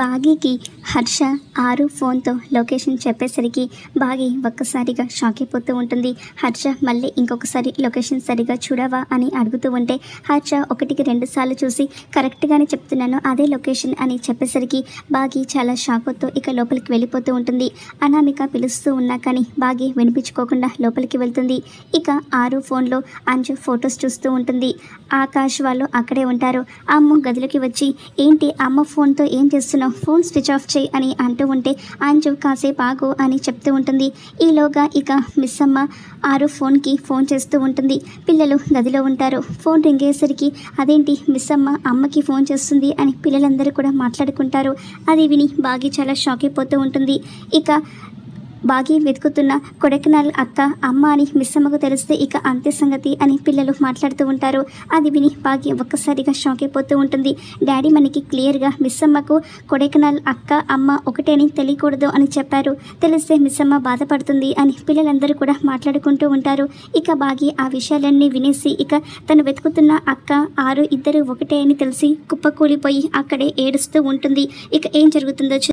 బాగీకి హర్ష ఆరు ఫోన్తో లొకేషన్ చెప్పేసరికి బాగి ఒక్కసారిగా షాక్ అయిపోతూ ఉంటుంది. హర్ష మళ్ళీ ఇంకొకసారి లొకేషన్ సరిగా చూడవా అని అడుగుతూ ఉంటే హర్ష ఒకటికి 2 సార్లు చూసి కరెక్ట్గానే చెప్తున్నాను అదే లొకేషన్ అని చెప్పేసరికి బాగి చాలా షాక్ అవుతూ ఇక లోపలికి వెళ్ళిపోతూ ఉంటుంది. అనామిక పిలుస్తూ ఉన్నా కానీ బాగి వినిపించుకోకుండా లోపలికి వెళ్తుంది. ఇక ఆరు ఫోన్లో అంజు ఫొటోస్ చూస్తూ ఉంటుంది. ఆకాష్ వాళ్ళు అక్కడే ఉంటారు. అమ్మ గదిలోకి వచ్చి ఏంటి అమ్మ ఫోన్తో ఏం చేస్తున్నావు, ఫోన్ స్విచ్ ఆఫ్ చేయి అని అంటూ ఉంటే అంజు కాసేపు ఆగు అని చెప్తూ ఉంటుంది. ఈలోగా ఇక మిస్ అమ్మ ఆరు ఫోన్కి ఫోన్ చేస్తూ ఉంటుంది. పిల్లలు గదిలో ఉంటారు. ఫోన్ రింగ్ అయ్యేసరికి అదేంటి మిస్ అమ్మ అమ్మకి ఫోన్ చేస్తుంది అని పిల్లలందరూ కూడా మాట్లాడుకుంటారు. అది విని బాగి చాలా షాక్ అయిపోతూ ఉంటుంది. ఇక బాగి వెతుకుతున్న కొడైకెనాల్ అక్క అమ్మ అని మిస్ అమ్మకు తెలిస్తే ఇక అంతే సంగతి అని పిల్లలు మాట్లాడుతూ ఉంటారు. అది విని బాగి ఒక్కసారిగా షాక్ అయిపోతూ ఉంటుంది. డాడీ మనకి క్లియర్గా మిస్ అమ్మకు కొడైకెనాల్ అక్క అమ్మ ఒకటేని తెలియకూడదు అని చెప్పారు. తెలిస్తే మిస్ అమ్మ బాధపడుతుంది అని పిల్లలందరూ కూడా మాట్లాడుకుంటూ ఉంటారు. ఇక బాగి ఆ విషయాలన్నీ వినేసి ఇక తను వెతుకుతున్న అక్క ఆరు ఇద్దరు ఒకటే అని తెలిసి కుప్పకూలిపోయి అక్కడే ఏడుస్తూ ఉంటుంది. ఇక ఏం జరుగుతుందో